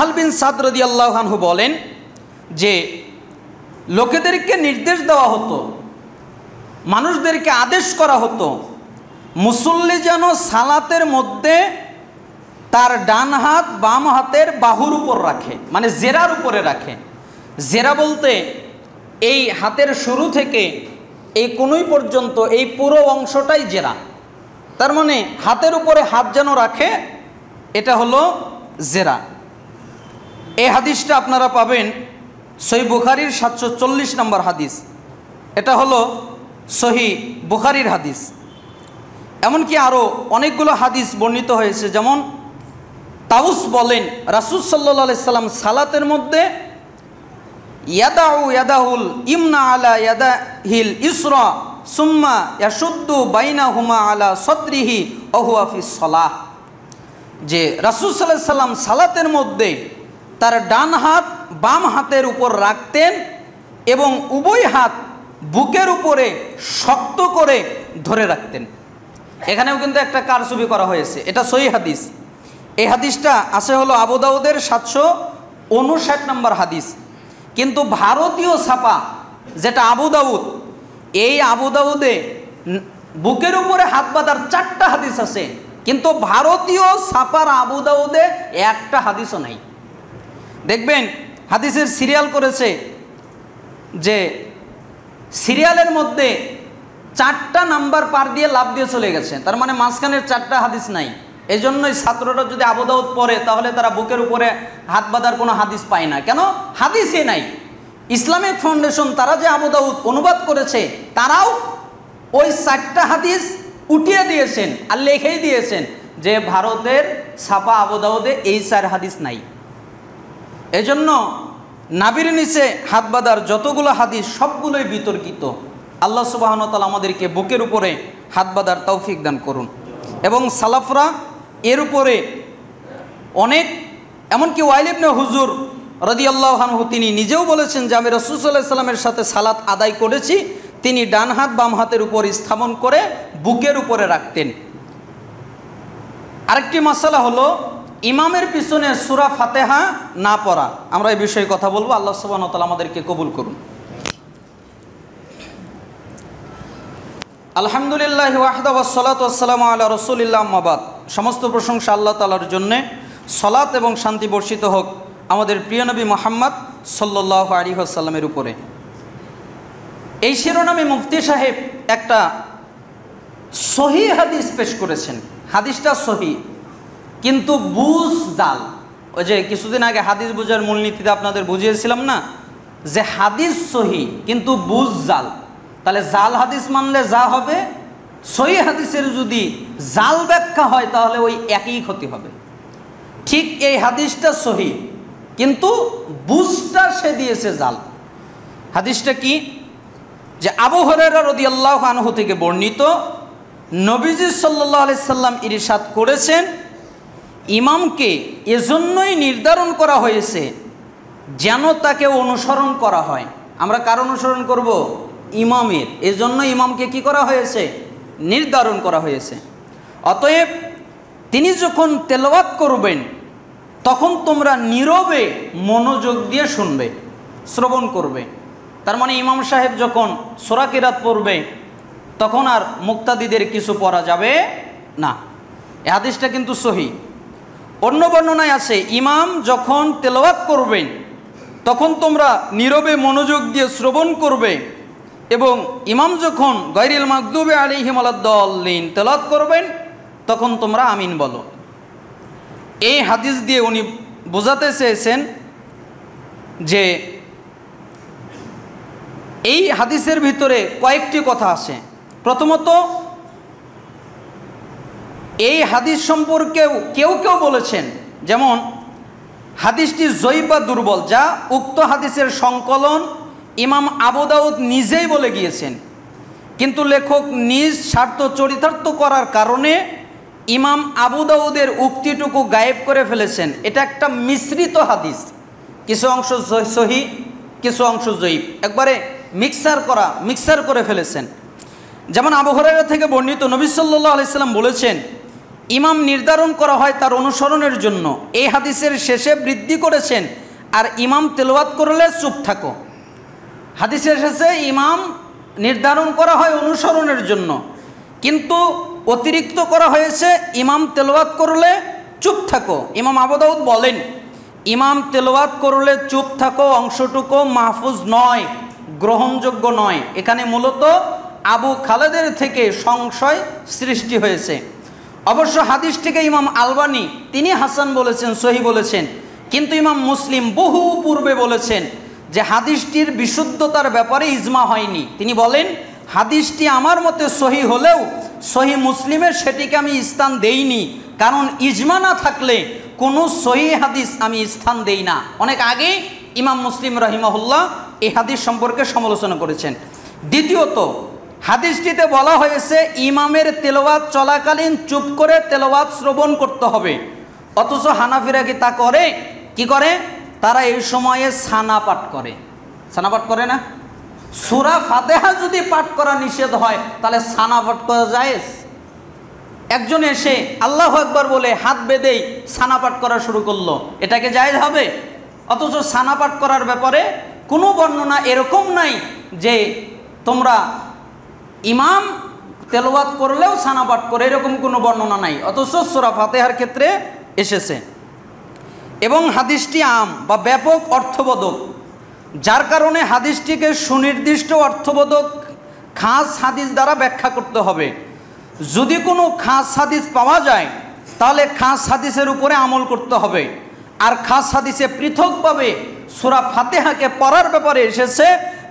সাহাল বিন সাদ রাদিয়াল্লাহু আনহু বলেন যে লোকেদেরকে নির্দেশ দেওয়া হতো, মানুষদেরকে আদেশ করা হতো, মুসল্লি যেন সালাতের মধ্যে তার ডান হাত বাম হাতের বাহুর উপর রাখে, মানে জেরার উপরে রাখে। জেরা বলতে এই হাতের শুরু থেকে এই কনুই পর্যন্ত এই পুরো অংশটাই জেরা, তার মানে হাতের উপরে হাত যেন রাখে, এটা হলো জেরা। এই হাদিসটা আপনারা পাবেন সহিহ বুখারীর 740 নম্বর হাদিস। এটা হলো সহিহ বুখারীর হাদিস। এমনকি আরও অনেকগুলো হাদিস বর্ণিত হয়েছে, যেমন তাউস বলেন রাসূল সাল্লাল্লাহু আলাইহি সাল্লাম সালাতের মধ্যে ইয়াদাহুল ইমনা আলা ইয়াদাহিল ইসরা সুম্মা ইয়াশুদ্দু বাইনাহুমা আলা সদরিহি ওয়া হুয়া ফিস সালাহ, যে রাসূল সাল্লাল্লাহু আলাইহি সাল্লাম সালাতের মধ্যে তার ডান হাত বাম হাতের উপর রাখতেন এবং উভয় হাত বুকের উপরে শক্ত করে ধরে রাখতেন। এখানেও কিন্তু একটা কারসুবি করা হয়েছে, এটা সহিহ হাদিস। এই হাদিসটা আছে হলো আবু দাউদের 759 নম্বর হাদিস, কিন্তু ভারতীয় ছাপা যেটা আবু দাউদ, এই আবু দাউদে বুকের উপরে হাত বাঁধার 4টা হাদিস আছে, কিন্তু ভারতীয় ছাপার আবু দাউদে একটা হাদিসও নাই। দেখবেন হাদিসের সিরিয়াল করেছে, যে সিরিয়ালের মধ্যে 4টা নাম্বার পার দিয়ে লাভ দিয়ে চলে গেছে, তার মানে মাঝখানের 4টা হাদিস নাই। এই জন্যই ছাত্ররা যদি আবু দাউদ পড়ে তাহলে তারা বুকের উপরে হাত বাঁধার কোনো হাদিস পায় না। কেন? হাদিসই নাই। ইসলামিক ফাউন্ডেশন তারা যে আবু দাউদ অনুবাদ করেছে, তারাও ওই 4টা হাদিস উঠিয়ে দিয়েছেন আর লিখেই দিয়েছেন যে ভারতের ছাপা আবু দাউদে এই 4 হাদিস নাই। এজন্য নাভির নিচে হাত বাঁধার যতগুলো হাদিস সবগুলোই বিতর্কিত। আল্লাহ সুবহানাহু ওয়া তাআলা আমাদেরকে বুকের উপরে হাত বাঁধার তৌফিক দান করুন। এবং সালাফরা এর উপরে অনেক, এমনকি ওয়াইল ইবনে হুজুর রাদিয়াল্লাহু আনহু তিনি নিজেও বলেছেন যে আমি রাসূল সাল্লাল্লাহু আলাইহি সাল্লামের সাথে সালাত আদায় করেছি, তিনি ডান হাত বাম হাতের উপর স্থাপন করে বুকের উপরে রাখতেন। আরেকটি মাসালা হলো ইমামের পিছনে সূরা ফাতিহা না পড়া। আমরা এই বিষয়ে কথা বলবো। আল্লাহ সুবহানাহু ওয়া তাআলা আমাদেরকে কবুল করুন। আলহামদুলিল্লাহ ওয়াহদা ওয়াসসালাতু ওয়াসসালামু আলা রাসূলিল্লাহ আম্মা বাদ। সমস্ত প্রশংসা আল্লাহ তাআলার জন্যে, সালাত এবং শান্তি বর্ষিত হোক আমাদের প্রিয় নবী মুহাম্মদ সাল্লাল্লাহু আলাইহি ওয়াসাল্লামের উপরে। এই শিরোনামে মুফতি সাহেব একটা সহিহ হাদিস পেশ করেছেন। হাদিসটা সহিহ, কিন্তু বুঝ জাল। ওই যে কিছুদিন আগে হাদিস বোঝার মূলনীতিতে আপনাদের বুঝিয়েছিলাম না, যে হাদিস সহিহ কিন্তু বুঝ জাল। তাহলে জাল হাদিস মানলে যা হবে, সহিহ হাদিসের যদি জাল ব্যাখ্যা হয় তাহলে ওই একই ক্ষতি হবে। ঠিক এই হাদিসটা সহিহ, কিন্তু বুঝটা সে দিয়েছে জাল। হাদিসটা কি? যে আবু হুরায়রা রাদিয়াল্লাহু আনহু থেকে বর্ণিত, নবীজি সাল্লাল্লাহু আলাইহি সাল্লাম ইরশাদ করেছেন, ইমামকে এজন্যই নির্ধারণ করা হয়েছে যেন তাকে অনুসরণ করা হয়। আমরা কার অনুসরণ করব? ইমামের। এজন্য ইমামকে কি করা হয়েছে? নির্ধারণ করা হয়েছে। অতএব তিনি যখন তেলাওয়াত করবেন তখন তোমরা নীরবে মনোযোগ দিয়ে শুনবে, শ্রবণ করবে। তার মানে ইমাম সাহেব যখন সূরা কিরাত পড়বে তখন আর মুক্তাদিদের কিছু পড়া যাবে না। এই হাদিসটা কিন্তু সহিহ। অন্য বর্ণনায় আছে, ইমাম যখন তেলাওয়াত করবেন তখন তোমরা নীরবে মনোযোগ দিয়ে শ্রবণ করবে, এবং ইমাম যখন গায়রিল মাগদুবি আলাইহিম ওয়ালাদ-দাল্লিন তেলাওয়াত করবেন তখন তোমরা আমিন বলো। এই হাদিস দিয়ে উনি বোঝাতে চেয়েছেন যে এই হাদিসের ভিতরে কয়েকটি কথা আছে। প্রথমত, এই হাদিস সম্পর্কেও কেউ কেউ বলেছেন, যেমন হাদিসটি জয়ীফ বা দুর্বল, যা উক্ত হাদিসের সংকলন ইমাম আবু দাউদ নিজেই বলে গিয়েছেন, কিন্তু লেখক নিজ স্বার্থ চরিতার্থ করার কারণে ইমাম আবু দাউদের উক্তিটুকু গায়েব করে ফেলেছেন। এটা একটা মিশ্রিত হাদিস, কিছু অংশ সহিহ কিছু অংশ জয়ীফ, একবারে মিক্সার করে ফেলেছেন। যেমন আবু হুরায়রা থেকে বর্ণিত, নবী সাল্লাল্লাহু আলাইহি সাল্লাম বলেছেন, ইমাম নির্ধারণ করা হয় তার অনুসরণের জন্য। এই হাদিসের শেষে বৃদ্ধি করেছেন, আর ইমাম তেলাওয়াত করলে চুপ থাকো। হাদিসের শেষে ইমাম নির্ধারণ করা হয় অনুসরণের জন্য, কিন্তু অতিরিক্ত করা হয়েছে ইমাম তেলাওয়াত করলে চুপ থাকো। ইমাম আবু দাউদ বলেন, ইমাম তেলাওয়াত করলে চুপ থাকো অংশটুকু মাহফুজ নয়, গ্রহণযোগ্য নয়। এখানে মূলত আবু খালেদের থেকে সংশয় সৃষ্টি হয়েছে। অবশ্য হাদিসটিকে ইমাম আলবানী তিনি হাসান বলেছেন, সহি বলেছেন, কিন্তু ইমাম মুসলিম বহু পূর্বে বলেছেন যে হাদিসটির বিশুদ্ধতার ব্যাপারে ইজমা হয়নি। তিনি বলেন, হাদিসটি আমার মতে সহি হলেও সহি মুসলিমের সেটিকে আমি স্থান দেইনি, কারণ ইজমা না থাকলে কোনো সহি হাদিস আমি স্থান দেই না। অনেক আগে ইমাম মুসলিম রাহিমাহুল্লাহ এই হাদিস সম্পর্কে সমালোচনা করেছেন। দ্বিতীয়ত, হাদিসটিতে বলা হয়েছে ইমামের তেলাওয়াত চলাকালীন চুপ করে তেলাওয়াত শ্রবণ করতে হবে, অথচ হানাফিরা কি তা করে? কি করে? তারা এই সময়ে সানা পাঠ করে। সানা পাঠ করে না? সূরা ফাতিহা যদি পাঠ করা নিষেধ হয় তাহলে সানা পাঠ করা জায়েজ? একজন এসে আল্লাহু আকবার বলে হাত বেঁধেই সানা পাঠ করা শুরু করলো, এটাকে জায়েজ হবে? অথচ সানা পাঠ করার ব্যাপারে কোনো বর্ণনা এরকম নাই যে তোমরা ইমাম তেলাওয়াত করলেও সানা পাঠ করে, এরকম কোনো বর্ণনা নাই, অথচ সূরা ফাতিহার ক্ষেত্রে এসেছে। এবং হাদিসটি আম বা ব্যাপক অর্থবোধক, যার কারণে হাদিসটিকে সুনির্দিষ্ট অর্থবোধক খাস হাদিস দ্বারা ব্যাখ্যা করতে হবে। যদি কোনো খাস হাদিস পাওয়া যায় তাহলে খাস হাদিসের উপরে আমল করতে হবে। আর খাস হাদিসে পৃথকভাবে সূরা ফাতিহাকে পড়ার ব্যাপারে এসেছে,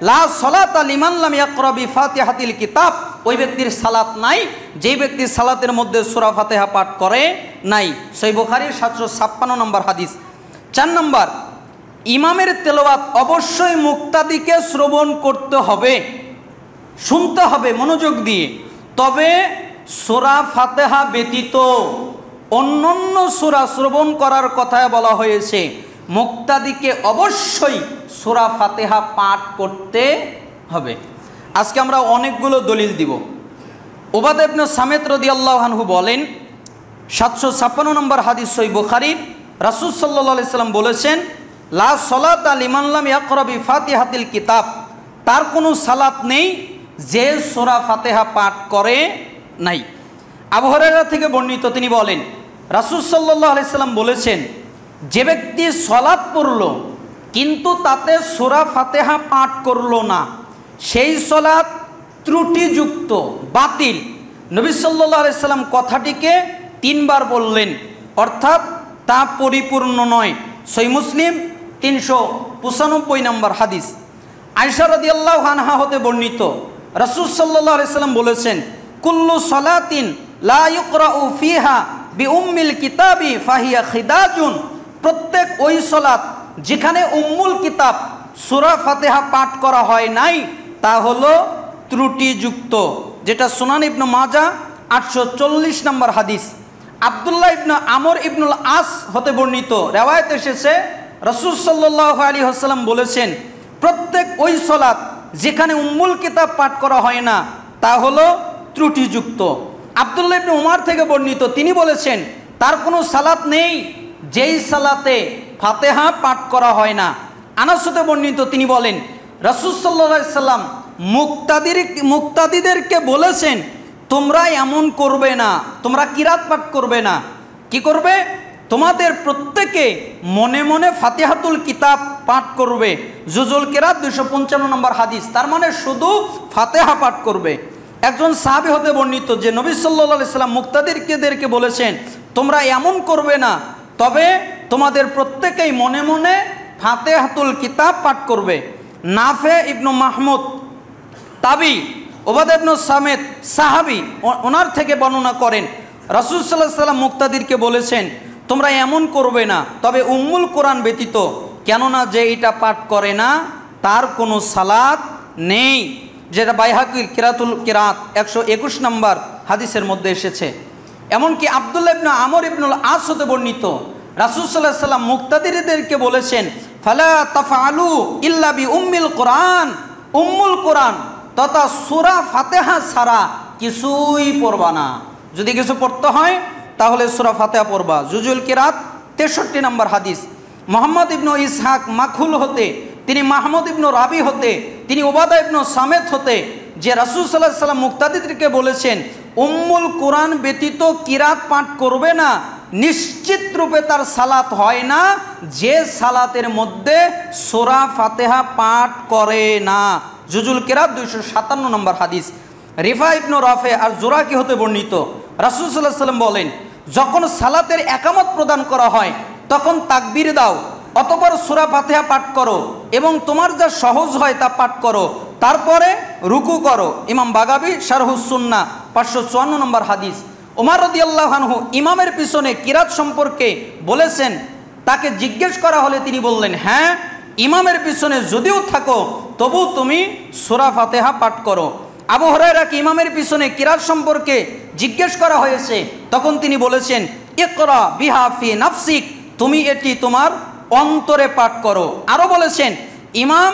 লা সলাতা লিমান লাম ইয়াকরা বিফাতিহাতিল কিতাব, ওই ব্যক্তির সালাত নাই যেই ব্যক্তি সালাতের মধ্যে সূরা ফাতিহা পাঠ করে নাই। সহিহ বুখারীর 756 নম্বর হাদিস। 4 নম্বর, ইমামের তেলাওয়াত অবশ্যই মুক্তাদিকে শ্রবণ করতে হবে, শুনতে হবে মনোযোগ দিয়ে। তবে সূরা ফাতিহা ব্যতীত অন্যান্য সূরা শ্রবণ করার কথা বলা হয়েছে। মুক্তাদিকে অবশ্যই সূরা ফাতিহা পাঠ করতে হবে। আজকে আমরা অনেকগুলো দলিল দিব। উবাদা ইবনে সামিত রাদিয়াল্লাহু আনহু বলেন, 756 নম্বর হাদিস সহিহ বুখারীর, রাসূল সাল্লাল্লাহু আলাইহি সাল্লাম বলেছেন, লা সলাতা লিমান লাম ইয়াকরা বিফাতিহাতিল কিতাব, তার কোনো সালাত নেই যে সূরা ফাতিহা পাঠ করে নাই। আবু হুরায়রা থেকে বর্ণিত, তিনি বলেন, রাসূল সাল্লাল্লাহু আলাইহি সাল্লাম বলেছেন, যে ব্যক্তি সালাত পড়ল কিন্তু তাতে সূরা ফাতিহা পাঠ করল না, সেই সালাত ত্রুটিযুক্ত, বাতিল। নবী সাল্লাল্লাহু আলাইহি সাল্লাম কথাটিকে 3 বার বললেন, অর্থাৎ তা পরিপূর্ণ নয়। সহিহ মুসলিম 395 নম্বর হাদিস। আয়েশা রাদিয়াল্লাহু আনহা হতে বর্ণিত, রাসূল সাল্লাল্লাহু আলাইহি সাল্লাম বলেছেন, কুল্লু সালাতিন লা ইকরাউ ফিহা বিউম্মিল কিতাবি ফাহিয়া খিদাজুন, প্রত্যেক ওই সালাত যেখানে উম্মুল কিতাব সূরা ফাতিহা পাঠ করা হয় নাই তা হলো ত্রুটিযুক্ত, যেটা সুনান ইবনে মাজাহ 840 নম্বর হাদিস। আব্দুল্লাহ ইবনে আমর ইবনুল আস হতে বর্ণিত, রিওয়ায়াত এসেছে, রাসূল সাল্লাল্লাহু আলাইহি ওয়াসাল্লাম বলেছেন, প্রত্যেক ওই সালাত যেখানে উম্মুল কিতাব পাঠ করা হয় না তা হলো ত্রুটিযুক্ত। আব্দুল্লাহ ইবনে উমর থেকে বর্ণিত, তিনি বলেছেন, তার কোনো সালাত নেই যেই সালাতে ফাতিহা পাঠ করা হয় না। আনাস হতে বর্ণিত, তিনি বলেন, রাসূল সাল্লাল্লাহু আলাইহি সাল্লাম মুক্তাদিদেরকে বলেছেন, তোমরা এমন করবে না, তোমরা কিরাত পাঠ করবে না। কি করবে? তোমাদের প্রত্যেকে মনে মনে ফাতিহাতুল কিতাব পাঠ করবে। জুজুল কিরাত 255 নম্বর হাদিস। তার মানে শুধু ফাতিহা পাঠ করবে। একজন সাহাবী হতে বর্ণিত যে নবী সাল্লাল্লাহু আলাইহি সাল্লাম মুক্তাদিরকে বলেছেন, তোমরা এমন করবে না, তবে তোমাদের প্রত্যেকেই মনে মনে ফাতিহাতুল কিতাব পাঠ করবে। নাফে ইবনু মাহমুদ তাবি, উবাদা ইবনে সামিত সাহাবী, ওনার থেকে বর্ণনা করেন, রাসূল সাল্লাল্লাহু আলাইহি সাল্লাম মুক্তাদিরকে বলেছেন, তোমরা এমন করবে না, তবে উম্মুল কোরআন ব্যতীত, কেননা যে এটা পাঠ করে না তার কোনো সালাত নেই, যেটা বাইহাকির কিরাতুল কিরাত 121 নম্বর হাদিসের মধ্যে এসেছে। এমনকি আব্দুল্লাহ ইবনে আমর ইবনুল আস হতে বর্ণিত, রাসূল সাল্লাল্লাহু আলাইহি সাল্লাম মুক্তাদিরদেরকে বলেছেন, ফালা তাফআলু ইল্লা বি উম্মিল কোরআন, উম্মুল কোরআন তথা সূরা ফাতিহা ছাড়া কিছুই পড়বা না। যদি কিছু পড়তে হয় তাহলে সূরা ফাতিহা পড়বা। জুজুল কিরাত 63 নম্বর হাদিস। মোহাম্মদ ইবনু ইসহাক মাখুল হতে, তিনি মাহমুদ ইবনু রাবি হতে, তিনি উবাদা ইবনু সামেত হতে, যে রাসূল সাল্লাল্লাহু আলাইহি ওয়াসাল্লাম মুক্তাদিদেরকে বলেছেন উম্মুল কুরআন ব্যতীত কিরাত পাঠ করবে না, নিশ্চিত রূপে তার সালাত হয় না, যে সালাতের মধ্যে সূরা ফাতিহা পাঠ করে না। জুজুল কিরাত 257 নম্বর হাদিস। রিফা ইবনু রাফে আর জোরাকি হতে বর্ণিত, রাসূল সাল্লাল্লাহু আলাইহি ওয়াসাল্লাম বলেন, যখন সালাতের একামত প্রদান করা হয় তখন তাকবীর দাও, অতঃপর সূরা ফাতিহা পাঠ করো এবং তোমার যা সহজ হয় তা পাঠ করো, তারপরে রুকু করো। ইমাম বাগাবী শারহুস সুন্নাহ 554 নম্বর হাদিস। ওমর রাদিয়াল্লাহু আনহু ইমামের পিছনে কিরাত সম্পর্কে বলেছেন, তাকে জিজ্ঞেস করা হলে তিনি বললেন, হ্যাঁ, ইমামের পিছনে যদিও থাকো তবু তুমি সূরা ফাতিহা পাঠ করো। আবু হুরায়রাকে ইমামের পিছনে কিরাত সম্পর্কে জিজ্ঞেস করা হয়েছে, তখন তিনি বলেছেন, ইকরা বিহা ফি নাফসিক, তুমি এটি তোমার অন্তরে পাঠ করো। আরও বলেছেন, ইমাম